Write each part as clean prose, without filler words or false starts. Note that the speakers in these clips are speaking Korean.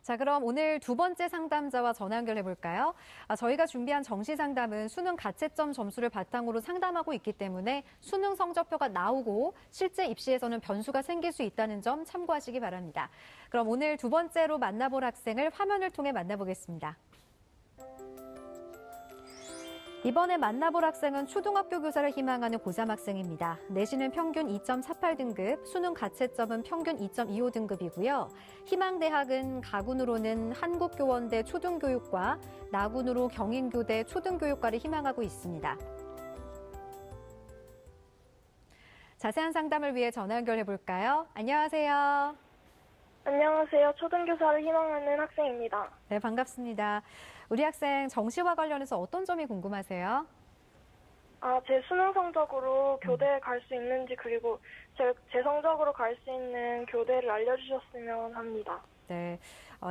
자, 그럼 오늘 두 번째 상담자와 전화 연결해 볼까요? 저희가 준비한 정시 상담은 수능 가채점 점수를 바탕으로 상담하고 있기 때문에 수능 성적표가 나오고 실제 입시에서는 변수가 생길 수 있다는 점 참고하시기 바랍니다. 그럼 오늘 두 번째로 만나볼 학생을 화면을 통해 만나보겠습니다. 이번에 만나볼 학생은 초등학교 교사를 희망하는 고3 학생입니다. 내신은 평균 2.48등급, 수능 가채점은 평균 2.25등급이고요. 희망대학은 가군으로는 한국교원대 초등교육과, 나군으로 경인교대 초등교육과를 희망하고 있습니다. 자세한 상담을 위해 전화 연결해 볼까요? 안녕하세요. 안녕하세요. 초등교사를 희망하는 학생입니다. 네, 반갑습니다. 우리 학생 정시와 관련해서 어떤 점이 궁금하세요? 제 수능 성적으로 교대에 갈 수 있는지 그리고 제 성적으로 갈 수 있는 교대를 알려주셨으면 합니다. 네,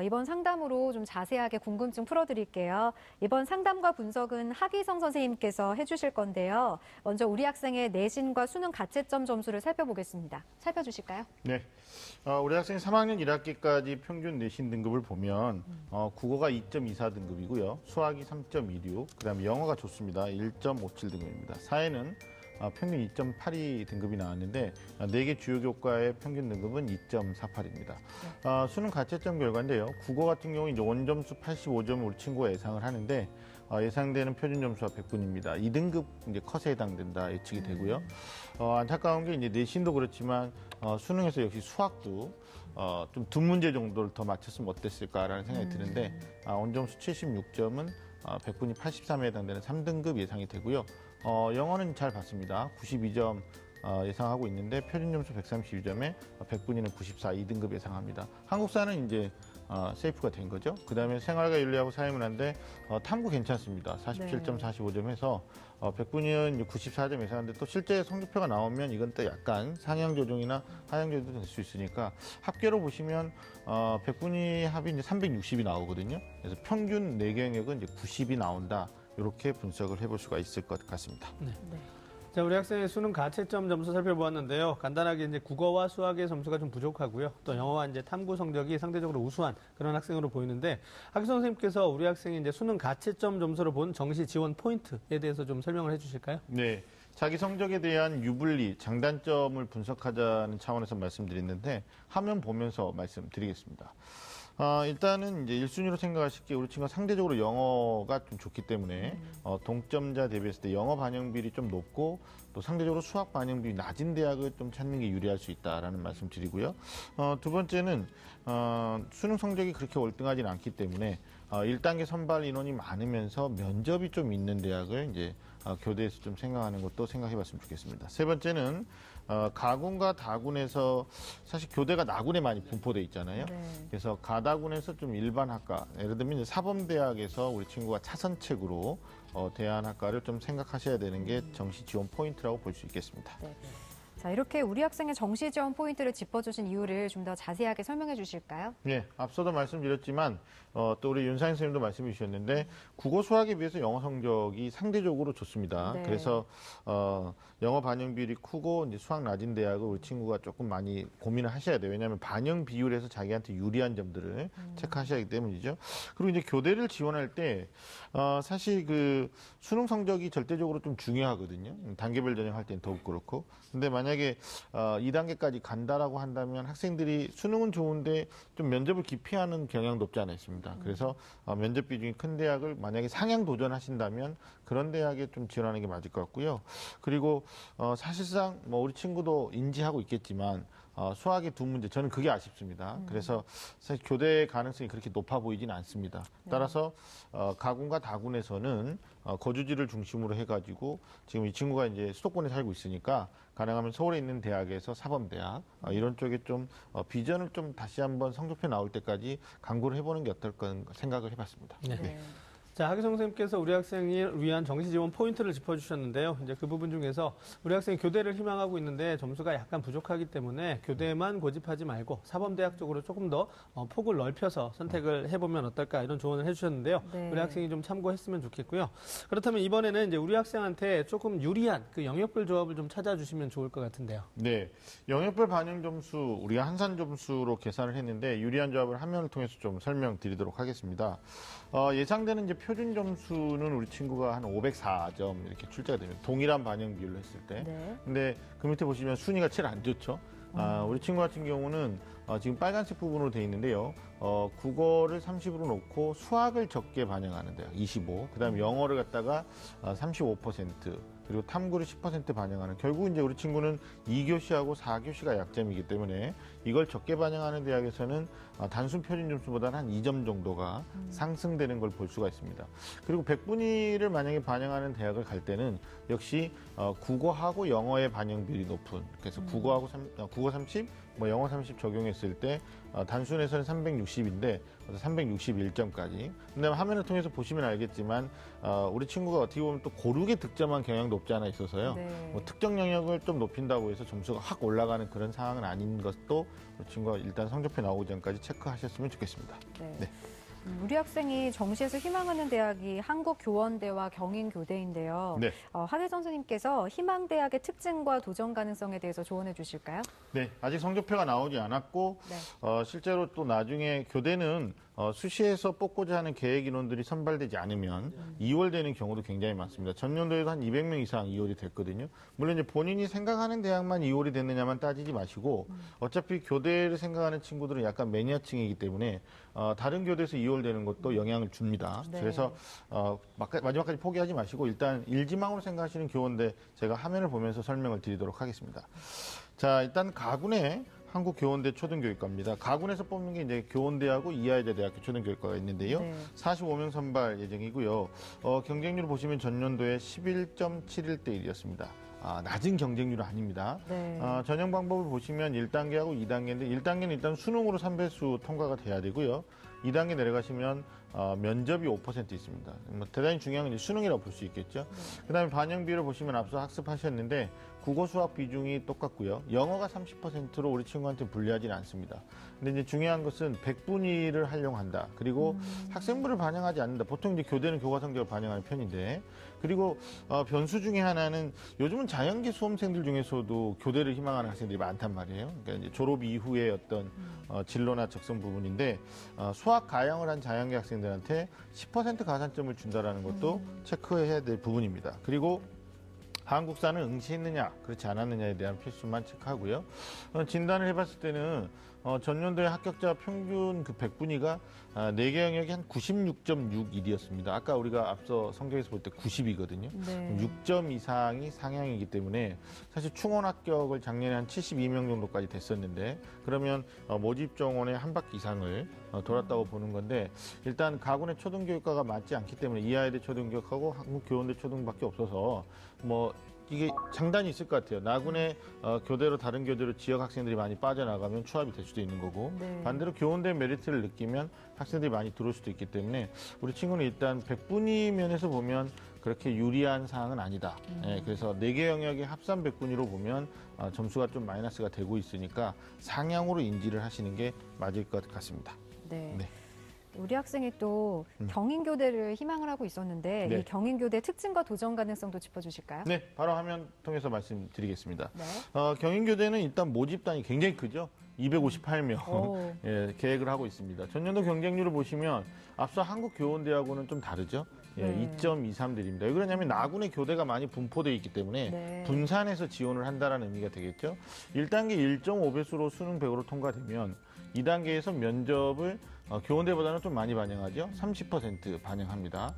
이번 상담으로 좀 자세하게 궁금증 풀어드릴게요. 이번 상담과 분석은 하기성 선생님께서 해주실 건데요. 먼저 우리 학생의 내신과 수능 가채점 점수를 살펴보겠습니다. 살펴주실까요? 네. 우리 학생 3학년 1학기까지 평균 내신 등급을 보면 국어가 2.24등급이고요. 수학이 3.26, 그다음에 영어가 좋습니다. 1.57등급입니다. 사회는 평균 2.82등급이 나왔는데 4개 주요 교과의 평균 등급은 2.48입니다. 수능 가채점 결과인데요. 국어 같은 경우 이제 원점수 85점을 우리 친구가 예상을 하는데 예상되는 표준 점수가 100분입니다. 2등급 이제 컷에 해당된다 예측이 되고요. 안타까운 게 이제 내신도 그렇지만 수능에서 역시 수학도 좀 두 문제 정도를 더 맞췄으면 어땠을까라는 생각이 드는데 원점수 76점은 100분이 83에 해당되는 3등급 예상이 되고요. 영어는 잘 봤습니다. 92점 예상하고 있는데 표준 점수 132점에 100분위는 94, 2등급 예상합니다. 한국사는 이제 세이프가 된 거죠. 그 다음에 생활과 윤리하고 사회문화인데 탐구 괜찮습니다. 47.45점 해서 100분위는 94점 예상하는데 또 실제 성적표가 나오면 이건 또 약간 상향 조정이나 하향 조정도 될 수 있으니까 합계로 보시면 100분위 합이 이제 360이 나오거든요. 그래서 평균 내경역은 이제 90이 나온다. 이렇게 분석을 해볼 수가 있을 것 같습니다. 네. 자, 우리 학생의 수능 가채점 점수 살펴보았는데요. 간단하게 이제 국어와 수학의 점수가 좀 부족하고요. 또 영어와 이제 탐구 성적이 상대적으로 우수한 그런 학생으로 보이는데 학생 선생님께서 우리 학생이 이제 수능 가채점 점수로 본 정시 지원 포인트에 대해서 좀 설명을 해주실까요? 네. 자기 성적에 대한 유불리, 장단점을 분석하자는 차원에서 말씀드렸는데 화면 보면서 말씀드리겠습니다. 일단은 이제 1순위로 생각하실 게 우리 친구가 상대적으로 영어가 좀 좋기 때문에 동점자 대비했을 때 영어 반영비율이 좀 높고 또 상대적으로 수학 반영비율이 낮은 대학을 좀 찾는 게 유리할 수 있다라는 말씀 드리고요. 두 번째는 수능 성적이 그렇게 월등하지는 않기 때문에 1단계 선발 인원이 많으면서 면접이 좀 있는 대학을 이제 교대에서 좀 생각하는 것도 생각해 봤으면 좋겠습니다. 세 번째는 가군과 다군에서 사실 교대가 나군에 많이 분포돼 있잖아요. 네. 그래서 가다군에서 좀 일반 학과, 예를 들면 이제 사범대학에서 우리 친구가 차선책으로 대안학과를 좀 생각하셔야 되는 게 정시 지원 포인트라고 볼 수 있겠습니다. 네. 자, 이렇게 우리 학생의 정시 지원 포인트를 짚어주신 이유를 좀 더 자세하게 설명해 주실까요? 네, 앞서도 말씀드렸지만 또 우리 윤상현 선생님도 말씀해 주셨는데 국어 수학에 비해서 영어 성적이 상대적으로 좋습니다. 네. 그래서 영어 반영 비율이 크고 이제 수학 낮은 대학을 우리 친구가 조금 많이 고민을 하셔야 돼요. 왜냐하면 반영 비율에서 자기한테 유리한 점들을 체크하셔야 하기 때문이죠. 그리고 이제 교대를 지원할 때 사실 그 수능 성적이 절대적으로 좀 중요하거든요. 단계별 전형할 때는 더욱 그렇고. 근데 만약에 2단계까지 간다라고 한다면 학생들이 수능은 좋은데 좀 면접을 기피하는 경향도 없지 않아 있습니다. 그래서 면접 비중이 큰 대학을 만약에 상향 도전하신다면 그런 대학에 좀 지원하는 게 맞을 것 같고요. 그리고 사실상 뭐 우리 친구도 인지하고 있겠지만 수학의 두 문제 저는 그게 아쉽습니다. 그래서 사실 교대 가능성이 그렇게 높아 보이지는 않습니다. 따라서 가군과 다군에서는 거주지를 중심으로 해가지고 지금 이 친구가 이제 수도권에 살고 있으니까 가능하면 서울에 있는 대학에서 사범대학 이런 쪽에 좀 비전을 좀 다시 한번 성적표 나올 때까지 강구를 해보는 게 어떨까 생각을 해봤습니다. 네. 네. 자, 하기성 선생님께서 우리 학생을 위한 정시 지원 포인트를 짚어주셨는데요. 이제 그 부분 중에서 우리 학생이 교대를 희망하고 있는데 점수가 약간 부족하기 때문에 교대만 고집하지 말고 사범대학 쪽으로 조금 더 폭을 넓혀서 선택을 해보면 어떨까 이런 조언을 해주셨는데요. 네. 우리 학생이 좀 참고했으면 좋겠고요. 그렇다면 이번에는 이제 우리 학생한테 조금 유리한 그 영역별 조합을 좀 찾아주시면 좋을 것 같은데요. 네, 영역별 반영 점수 우리가 한산 점수로 계산을 했는데 유리한 조합을 화면을 통해서 좀 설명드리도록 하겠습니다. 예상되는 이제 표준 점수는 우리 친구가 한 504점 이렇게 출제가 됩니다. 동일한 반영 비율로 했을 때. 네. 근데 그 밑에 보시면 순위가 제일 안 좋죠. 우리 친구 같은 경우는 지금 빨간색 부분으로 되어 있는데요. 국어를 30으로 놓고 수학을 적게 반영하는 데요. 25. 그다음에 영어를 갖다가 35%. 그리고 탐구를 10% 반영하는. 결국 이제 우리 친구는 2교시하고 4교시가 약점이기 때문에 이걸 적게 반영하는 대학에서는 단순 표준 점수보다는 한 2점 정도가 상승되는 걸 볼 수가 있습니다. 그리고 100분위를 만약에 반영하는 대학을 갈 때는 역시 국어하고 영어의 반영 비율이 높은. 그래서 국어 30, 뭐 영어 30 적용했을 때 단순에서는 360인데 361점까지. 근데 화면을 통해서 보시면 알겠지만 우리 친구가 어떻게 보면 또 고르게 득점한 경향도 없지 않아 있어서요. 네. 뭐 특정 영역을 좀 높인다고 해서 점수가 확 올라가는 그런 상황은 아닌 것도 우리 친구가 일단 성적표 나오기 전까지 체크하셨으면 좋겠습니다. 네. 네. 우리 학생이 정시에서 희망하는 대학이 한국교원대와 경인교대인데요. 네. 하기성 선생님께서 희망대학의 특징과 도전 가능성에 대해서 조언해 주실까요? 네, 아직 성적표가 나오지 않았고 네. 실제로 또 나중에 교대는 수시에서 뽑고자 하는 계획 인원들이 선발되지 않으면 2월 되는 경우도 굉장히 많습니다. 전년도에도 한 200명 이상 2월이 됐거든요. 물론 이제 본인이 생각하는 대학만 2월이 됐느냐만 따지지 마시고 어차피 교대를 생각하는 친구들은 약간 매니아층이기 때문에 다른 교대에서 2월 되는 것도 영향을 줍니다. 네. 그래서 마지막까지 포기하지 마시고 일단 일지망으로 생각하시는 교원대 제가 화면을 보면서 설명을 드리도록 하겠습니다. 자, 일단 가군의 한국교원대 초등교육과입니다. 가군에서 뽑는 게 이제 교원대하고 이하여자대학교 초등교육과가 있는데요. 네. 45명 선발 예정이고요. 경쟁률을 보시면 전년도에 11.71대 1이었습니다. 낮은 경쟁률은 아닙니다. 네. 전형 방법을 보시면 1단계하고 2단계인데 1단계는 일단 수능으로 3배수 통과가 돼야 되고요. 2단계 내려가시면 면접이 5% 있습니다. 뭐 대단히 중요한 건 수능이라고 볼 수 있겠죠. 그다음에 반영 비율을 보시면 앞서 학습하셨는데 국어 수학 비중이 똑같고요. 영어가 30%로 우리 친구한테 불리하지는 않습니다. 근데 이제 중요한 것은 100분위를 활용한다. 그리고 학생부를 반영하지 않는다. 보통 이제 교대는 교과 성적을 반영하는 편인데 그리고 변수 중에 하나는 요즘은 자연계 수험생들 중에서도 교대를 희망하는 학생들이 많단 말이에요. 그러니까 이제 졸업 이후에 어떤 진로나 적성 부분인데 수학 가형을 한 자연계 학생들한테 10% 가산점을 준다라는 것도 체크해야 될 부분입니다. 그리고 한국사는 응시했느냐, 그렇지 않았느냐에 대한 필수만 체크하고요. 진단을 해봤을 때는 전년도에 합격자 평균 그 100분위가 4개 영역이 한 96.61이었습니다. 아까 우리가 앞서 성적에서 볼 때 90이거든요. 네. 6점 이상이 상향이기 때문에 사실 충원 합격을 작년에 한 72명 정도까지 됐었는데 그러면 모집 정원의 한 바퀴 이상을 돌았다고 보는 건데 일단 가군의 초등교육과가 맞지 않기 때문에 이하여대 초등교육하고 한국교원대 초등밖에 없어서 뭐 이게 장단이 있을 것 같아요. 나군의 교대로 다른 교대로 지역 학생들이 많이 빠져나가면 추합이 될 수도 있는 거고 네. 반대로 교원대 메리트를 느끼면 학생들이 많이 들어올 수도 있기 때문에 우리 친구는 일단 100분위 면에서 보면 그렇게 유리한 사항은 아니다. 예, 그래서 4개 영역의 합산 100분위로 보면 점수가 좀 마이너스가 되고 있으니까 상향으로 인지를 하시는 게 맞을 것 같습니다. 네. 네. 우리 학생이 또 경인교대를 희망을 하고 있었는데 네. 이 경인교대 특징과 도전 가능성도 짚어주실까요? 네, 바로 화면 통해서 말씀드리겠습니다. 네. 경인교대는 일단 모집단이 굉장히 크죠. 258명 오. 예, 계획을 하고 있습니다. 전년도 경쟁률을 보시면 앞서 한국교원대하고는 좀 다르죠. 예, 네. 2.23드립니다. 왜 그러냐면 나군의 교대가 많이 분포되어 있기 때문에 네. 분산해서 지원을 한다는 의미가 되겠죠. 1단계 1.5배수로 수능 100으로 통과되면 2단계에서 면접을 교원대보다는 좀 많이 반영하죠. 30% 반영합니다.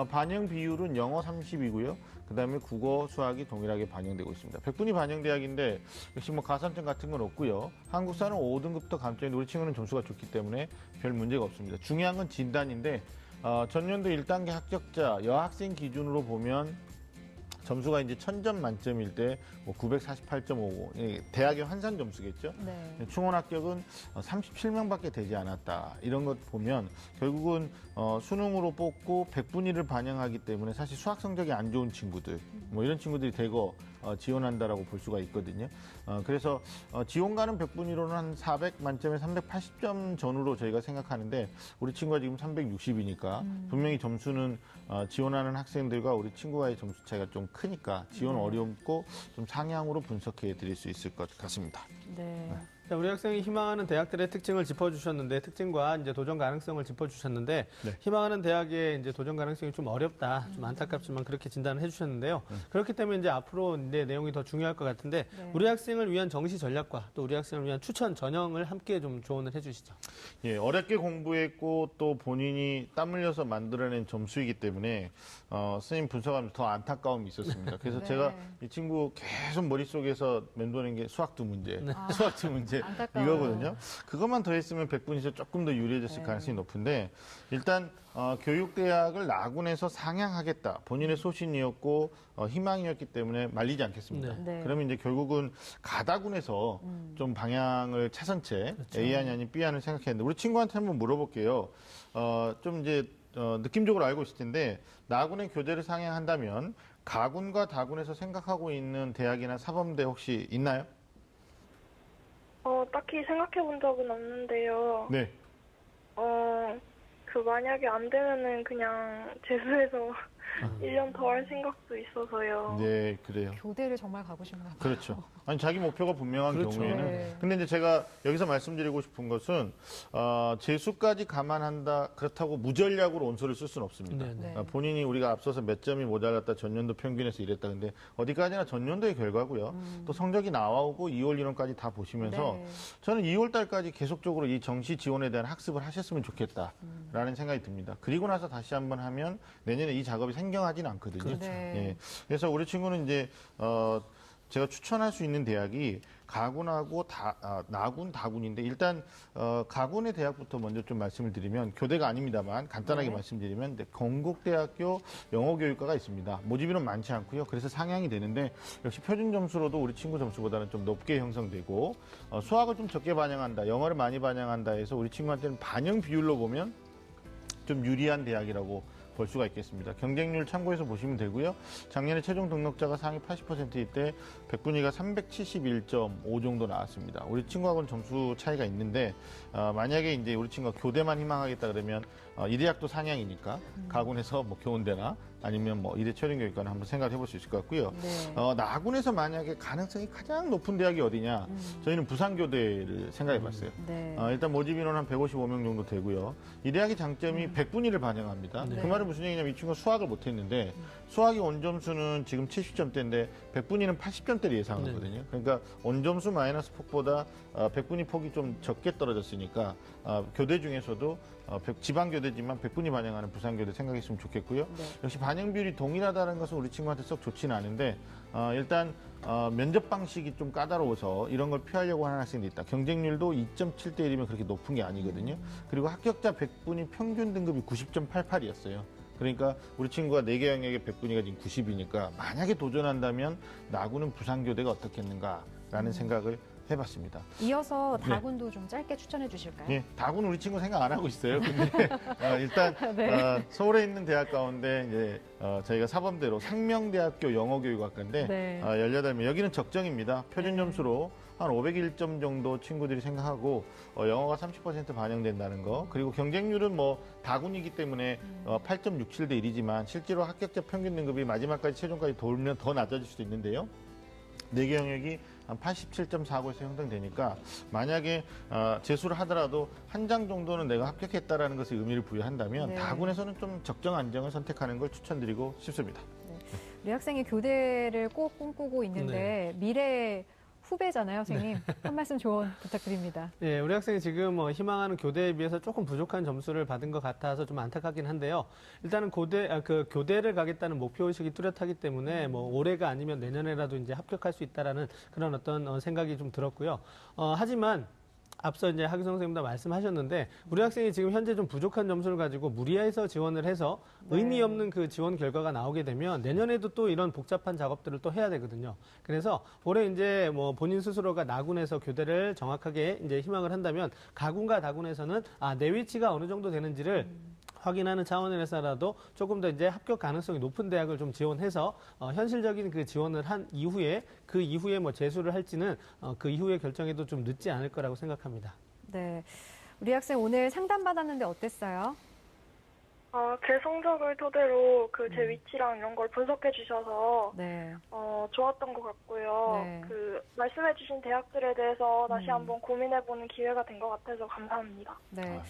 반영 비율은 영어 30이고요. 그다음에 국어, 수학이 동일하게 반영되고 있습니다. 100분위 반영 대학인데 역시 뭐 가산점 같은 건 없고요. 한국사는 5등급부터 감점인데 우리 친구는 점수가 좋기 때문에 별 문제가 없습니다. 중요한 건 진단인데 전년도 1단계 합격자 여학생 기준으로 보면 점수가 이제 1000점 만점일 때 뭐 948.55 대학의 환산 점수겠죠. 네. 충원 합격은 37명밖에 되지 않았다. 이런 것 보면 결국은 수능으로 뽑고 100분위를 반영하기 때문에 사실 수학 성적이 안 좋은 친구들, 뭐 이런 친구들이 대거 지원한다라고 볼 수가 있거든요. 그래서 지원 가는 100분위로는 한 400 만점에 380점 전후로 저희가 생각하는데 우리 친구가 지금 360이니까 분명히 점수는 지원하는 학생들과 우리 친구와의 점수 차이가 좀 크니까 지원 어렵고 좀 상향으로 분석해 드릴 수 있을 것 같습니다. 네. 자, 우리 학생이 희망하는 대학들의 특징을 짚어주셨는데 특징과 이제 도전 가능성을 짚어주셨는데 네. 희망하는 대학의 이제 도전 가능성이 좀 어렵다, 좀 안타깝지만 그렇게 진단을 해주셨는데요. 그렇기 때문에 이제 앞으로 이제 내용이 더 중요할 것 같은데 네. 우리 학생을 위한 정시 전략과 또 우리 학생을 위한 추천 전형을 함께 좀 조언을 해주시죠. 예, 어렵게 공부했고 또 본인이 땀 흘려서 만들어낸 점수이기 때문에 선생님 분석하면서 더 안타까움이 있었습니다. 그래서 네. 제가 이 친구 계속 머릿속에서 맴도는 게 수학 두 문제, 아, 수학 두 문제 안타까워요. 이거거든요. 그것만 더 했으면 100분에서 조금 더 유리해졌을 네. 가능성이 높은데 일단 교육대학을 나군에서 상향하겠다. 본인의 소신이었고 희망이었기 때문에 말리지 않겠습니다. 네. 그러면 이제 결국은 가다군에서 좀 방향을 차선채 A안이 아닌 B안을 생각했는데 우리 친구한테 한번 물어볼게요. 좀 이제 느낌적으로 알고 있을 텐데 나군의 교대를 상향한다면 가군과 다군에서 생각하고 있는 대학이나 사범대 혹시 있나요? 딱히 생각해 본 적은 없는데요. 네. 만약에 안 되면은 그냥 재수해서 1년 더 할 생각도 있어서요. 네, 그래요. 교대를 정말 가고 싶나 봐요. 그렇죠. 아니 자기 목표가 분명한 그렇죠. 경우에는. 네. 근데 이제 제가 여기서 말씀드리고 싶은 것은 재수까지 감안한다. 그렇다고 무전략으로 온서를 쓸 수는 없습니다. 네, 네. 네. 본인이 우리가 앞서서 몇 점이 모자랐다 전년도 평균에서 이랬다. 근데 어디까지나 전년도의 결과고요. 또 성적이 나와오고 2월 1월까지 다 보시면서 네. 저는 2월 달까지 계속적으로 이 정시 지원에 대한 학습을 하셨으면 좋겠다라는 생각이 듭니다. 그리고 나서 다시 한번 하면 내년에 이 작업이 생경하지는 않거든요. 그렇죠. 네. 예. 그래서 우리 친구는 이제 제가 추천할 수 있는 대학이 가군하고 나군, 다군인데 일단 가군의 대학부터 먼저 좀 말씀을 드리면 교대가 아닙니다만 간단하게 네. 말씀드리면 건국대학교 영어교육과가 있습니다. 모집인원 많지 않고요. 그래서 상향이 되는데 역시 표준 점수로도 우리 친구 점수보다는 좀 높게 형성되고 수학을 좀 적게 반영한다, 영어를 많이 반영한다 해서 우리 친구한테는 반영 비율로 보면 좀 유리한 대학이라고 볼 수가 있겠습니다. 경쟁률 참고해서 보시면 되고요. 작년에 최종 등록자가 상위 80%일 때 백분위가 371.5 정도 나왔습니다. 우리 친구하고는 점수 차이가 있는데 만약에 이제 우리 친구가 교대만 희망하겠다 그러면 이 대학도 상향이니까 가군에서 뭐 교원대나 아니면 뭐 이대 최종교육과는 한번 생각해 볼 수 있을 것 같고요. 네. 나군에서 만약에 가능성이 가장 높은 대학이 어디냐? 저희는 부산교대를 생각해 봤어요. 네. 일단 모집 인원 한 155명 정도 되고요. 이 대학의 장점이 100분위를 반영합니다. 네. 그 말은 무슨 얘기냐면 이 친구가 수학을 못했는데 수학이 원점수는 지금 70점대인데 100분위는 80점대를 예상하거든요. 그러니까 원점수 마이너스 폭보다 100분위 폭이 좀 적게 떨어졌으니까 교대 중에서도 지방교대지만 100분위 반영하는 부산교대 생각했으면 좋겠고요. 네. 역시 반영 비율이 동일하다는 것은 우리 친구한테 썩 좋지는 않은데 일단 면접 방식이 좀 까다로워서 이런 걸 피하려고 하는 학생도 있다. 경쟁률도 2.7대 1이면 그렇게 높은 게 아니거든요. 그리고 합격자 100분위 평균 등급이 90.88이었어요. 그러니까 우리 친구가 4개 영역에 100분위가 지금 90이니까 만약에 도전한다면 나군은 부산교대가 어떻겠는가라는 생각을 해봤습니다. 이어서 다군도 좀 짧게 추천해 주실까요? 예, 다군 우리 친구 생각 안 하고 있어요. 근데 일단 네. 서울에 있는 대학 가운데 이제 저희가 사범대로 상명대학교 영어교육학과인데 네. 18명 여기는 적정입니다. 표준 점수로 한 501점 정도 친구들이 생각하고 영어가 30% 반영된다는 거. 그리고 경쟁률은 뭐 다군이기 때문에 8.67대 1이지만 실제로 합격자 평균 등급이 마지막까지 최종까지 돌면 더 낮아질 수도 있는데요. 4개 영역이 한 87.49에서 형성되니까 만약에 재수를 하더라도 한 장 정도는 내가 합격했다라는 것에 의미를 부여한다면 네. 다군에서는 좀 적정 안정을 선택하는 걸 추천드리고 싶습니다. 우리 학생이 교대를 꼭 꿈꾸고 있는데 미래 후배잖아요, 선생님. 한 말씀 조언 부탁드립니다. 예, 우리 학생이 지금 희망하는 교대에 비해서 조금 부족한 점수를 받은 것 같아서 좀 안타깝긴 한데요. 일단은 교대를 가겠다는 목표의식이 뚜렷하기 때문에 뭐 올해가 아니면 내년에라도 이제 합격할 수 있다라는 그런 어떤 생각이 좀 들었고요. 하지만 앞서 이제 하기성 선생님도 말씀하셨는데 우리 학생이 지금 현재 좀 부족한 점수를 가지고 무리해서 지원을 해서 의미 없는 그 지원 결과가 나오게 되면 내년에도 또 이런 복잡한 작업들을 또 해야 되거든요. 그래서 올해 이제 뭐 본인 스스로가 나군에서 교대를 정확하게 이제 희망을 한다면 가군과 다군에서는 내 위치가 어느 정도 되는지를 확인하는 차원에서라도 조금 더 이제 합격 가능성이 높은 대학을 좀 지원해서 현실적인 그 지원을 한 이후에 그 이후에 뭐 재수를 할지는 그 이후에 결정해도 좀 늦지 않을 거라고 생각합니다. 네. 우리 학생 오늘 상담 받았는데 어땠어요? 제 성적을 토대로 제 위치랑 이런 걸 분석해 주셔서 네. 좋았던 것 같고요. 네. 말씀해 주신 대학들에 대해서 다시 한번 고민해 보는 기회가 된 것 같아서 감사합니다. 네.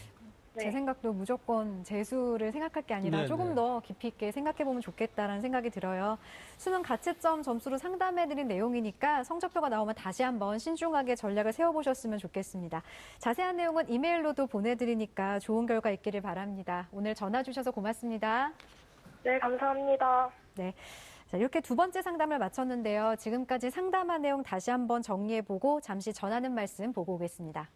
네. 제 생각도 무조건 재수를 생각할 게 아니라 네, 조금 네. 더 깊이 있게 생각해보면 좋겠다라는 생각이 들어요. 수능 가채점 점수로 상담해드린 내용이니까 성적표가 나오면 다시 한번 신중하게 전략을 세워보셨으면 좋겠습니다. 자세한 내용은 이메일로도 보내드리니까 좋은 결과 있기를 바랍니다. 오늘 전화 주셔서 고맙습니다. 네, 감사합니다. 네. 자, 이렇게 두 번째 상담을 마쳤는데요. 지금까지 상담한 내용 다시 한번 정리해보고 잠시 전하는 말씀 보고 오겠습니다.